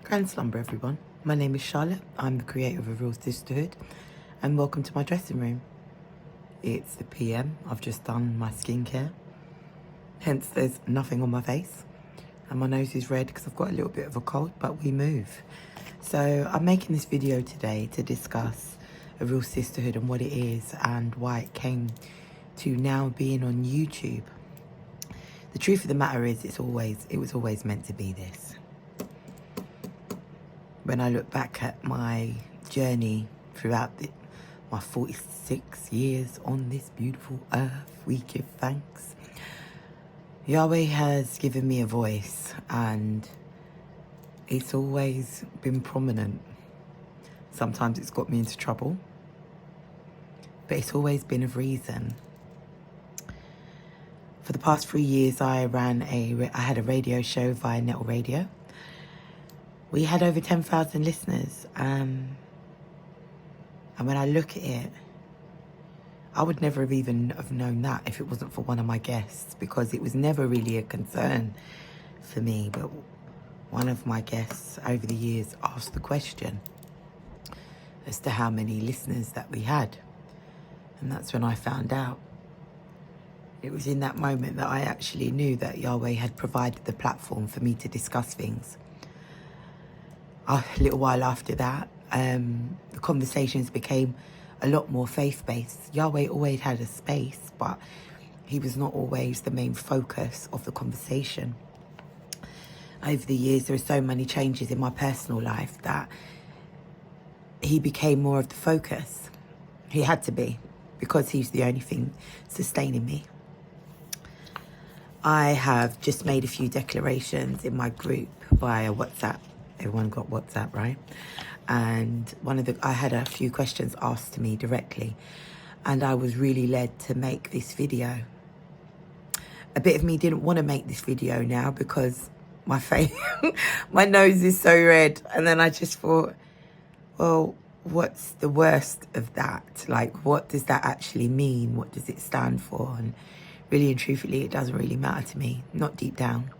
Grand slumber, everyone. My name is Charlotte. I'm the creator of A Real Sisterhood, and welcome to my dressing room. It's the PM. I've just done my skincare, hence there's nothing on my face, and my nose is red because I've got a little bit of a cold, but we move. So I'm making this video today to discuss A Real Sisterhood and what it is and why it came to now being on YouTube. The truth of the matter is it was always meant to be this. When I look back at my journey throughout my 46 years on this beautiful earth, we give thanks. Yahweh has given me a voice, and it's always been prominent. Sometimes it's got me into trouble, but it's always been of reason. For the past 3 years, I had a radio show via Nettle Radio. We had over 10,000 listeners, and when I look at it, I would never have even have known that if it wasn't for one of my guests, because it was never really a concern for me. But one of my guests over the years asked the question as to how many listeners that we had, and that's when I found out. It was in that moment that I actually knew that Yahweh had provided the platform for me to discuss things. A little while after that, the conversations became a lot more faith-based. Yahweh always had a space, but he was not always the main focus of the conversation. Over the years, there were so many changes in my personal life that he became more of the focus. He had to be, because he's the only thing sustaining me. I have just made a few declarations in my group via WhatsApp. Everyone got WhatsApp, right? And I had a few questions asked to me directly, and I was really led to make this video. A bit of me didn't want to make this video now because my face, my nose is so red. And then I just thought, well, what's the worst of that? Like, what does that actually mean? What does it stand for? And really and truthfully, it doesn't really matter to me, not deep down.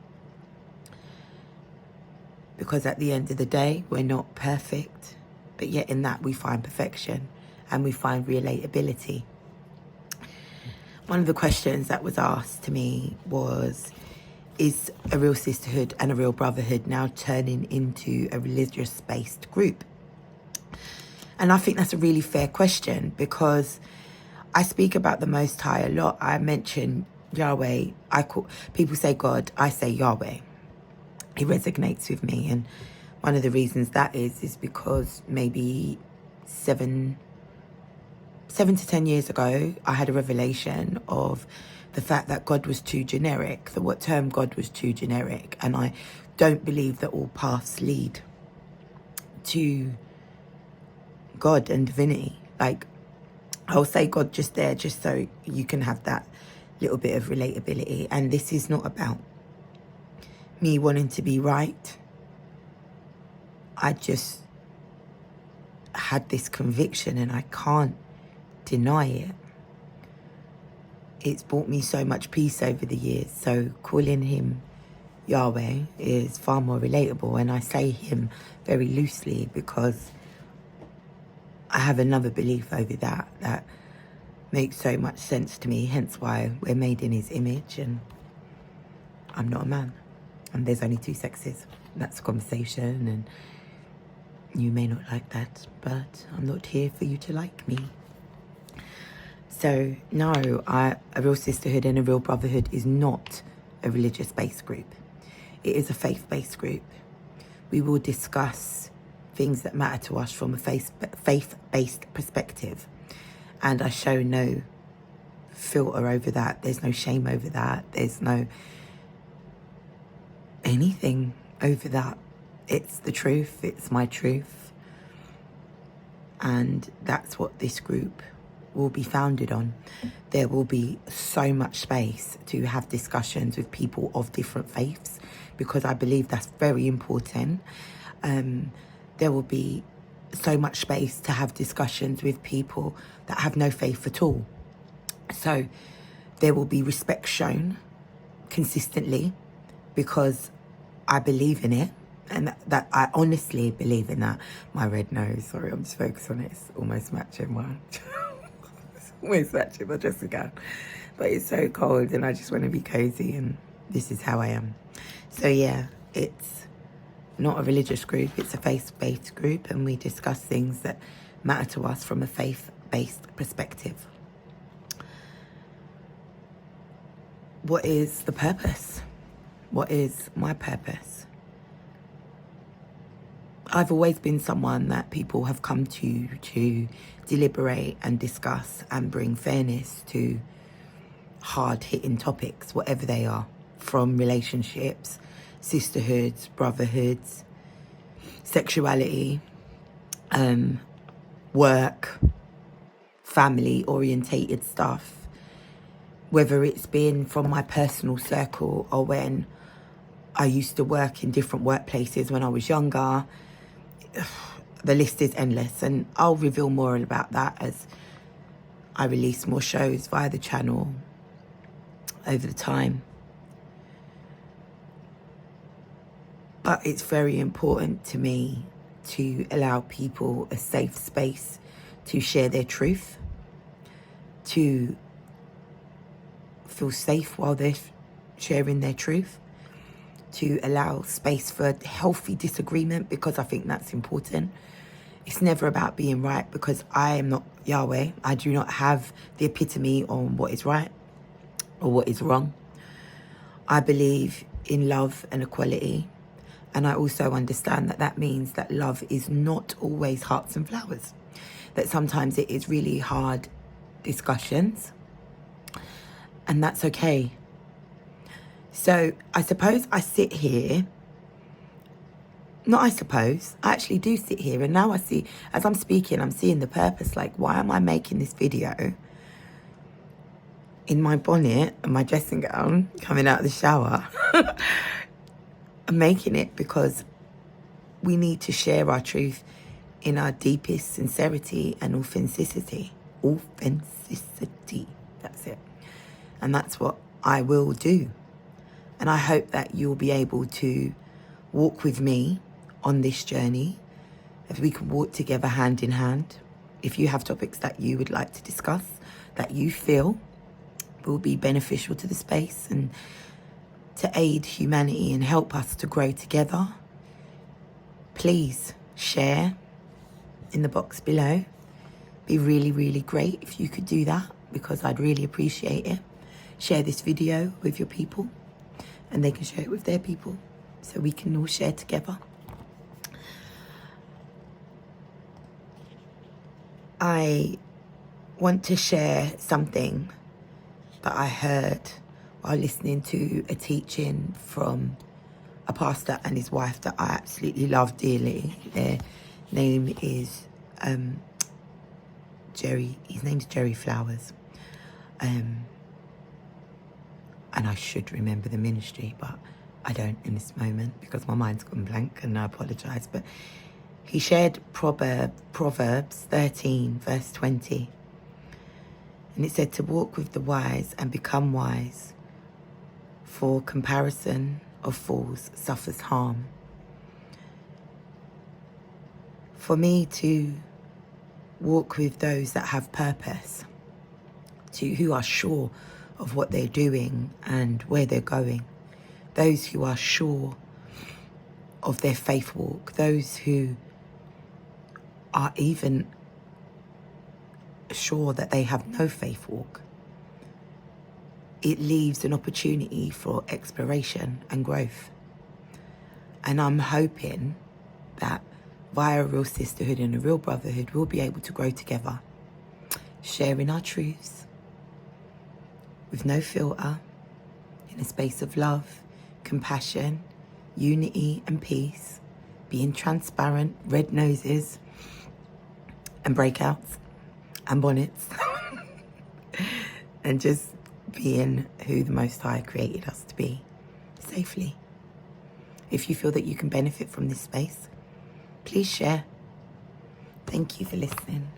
Because at the end of the day, we're not perfect, but yet in that we find perfection and we find relatability. One of the questions that was asked to me was, is A Real Sisterhood and A Real Brotherhood now turning into a religious-based group? And I think that's a really fair question, because I speak about the Most High a lot. I mention Yahweh. People say God, I say Yahweh. He resonates with me, and one of the reasons that is because maybe 7 to 10 years ago, I had a revelation of the fact that God was too generic, the term God was too generic, and I don't believe that all paths lead to God and divinity. Like, I'll say God just there, just so you can have that little bit of relatability. And this is not about me wanting to be right. I just had this conviction and I can't deny it. It's brought me so much peace over the years. So calling him Yahweh is far more relatable, and I say him very loosely because I have another belief over that makes so much sense to me, hence why we're made in his image, and I'm not a man. And there's only two sexes. That's a conversation, and you may not like that, but I'm not here for you to like me. So no, A Real Sisterhood and A Real Brotherhood is not a religious-based group. It is a faith-based group. We will discuss things that matter to us from a faith-based perspective, and I show no filter over that. There's no shame over that. There's no anything over that. It's the truth. It's my truth, and that's what this group will be founded on. There will be so much space to have discussions with people of different faiths, because I believe that's very important. There will be so much space to have discussions with people that have no faith at all. So there will be respect shown consistently, because I believe in it And that I honestly believe in that. My red nose, sorry, I'm just focused on it. It's almost matching my, it's almost matching my dressing gown. But it's so cold and I just want to be cozy, and this is how I am. So yeah, it's not a religious group, it's a faith-based group, and we discuss things that matter to us from a faith-based perspective. What is the purpose? What is my purpose? I've always been someone that people have come to deliberate and discuss and bring fairness to hard-hitting topics, whatever they are, from relationships, sisterhoods, brotherhoods, sexuality, work, family-orientated stuff, whether it's been from my personal circle or when I used to work in different workplaces when I was younger. The list is endless, and I'll reveal more about that as I release more shows via the channel over the time. But it's very important to me to allow people a safe space to share their truth, to feel safe while they're sharing their truth, to allow space for healthy disagreement, because I think that's important. It's never about being right, because I am not Yahweh. I do not have the epitome on what is right or what is wrong. I believe in love and equality, and I also understand that that means that love is not always hearts and flowers, that sometimes it is really hard discussions, and that's okay. So I suppose I sit here, not I suppose, I actually do sit here, and now I see, as I'm speaking, I'm seeing the purpose. Like, why am I making this video in my bonnet and my dressing gown, coming out of the shower? I'm making it because we need to share our truth in our deepest sincerity and authenticity. Authenticity, that's it. And that's what I will do. And I hope that you'll be able to walk with me on this journey, as we can walk together hand in hand. If you have topics that you would like to discuss, that you feel will be beneficial to the space and to aid humanity and help us to grow together, please share in the box below. Be really, really great if you could do that, because I'd really appreciate it. Share this video with your people, and they can share it with their people, so we can all share together. I want to share something that I heard while listening to a teaching from a pastor and his wife that I absolutely love dearly. Their name is Jerry. His name's Jerry Flowers. And I should remember the ministry, but I don't in this moment because my mind's gone blank, and I apologise. But he shared Proverbs 13, verse 20. And it said to walk with the wise and become wise, for comparison of fools suffers harm. For me to walk with those that have purpose, who are sure of what they're doing and where they're going, those who are sure of their faith walk, those who are even sure that they have no faith walk. It leaves an opportunity for exploration and growth. And I'm hoping that via a real sisterhood and a real brotherhood, we'll be able to grow together, sharing our truths with no filter, in a space of love, compassion, unity and peace, being transparent, red noses and breakouts and bonnets, and just being who the Most High created us to be, safely. If you feel that you can benefit from this space, please share. Thank you for listening.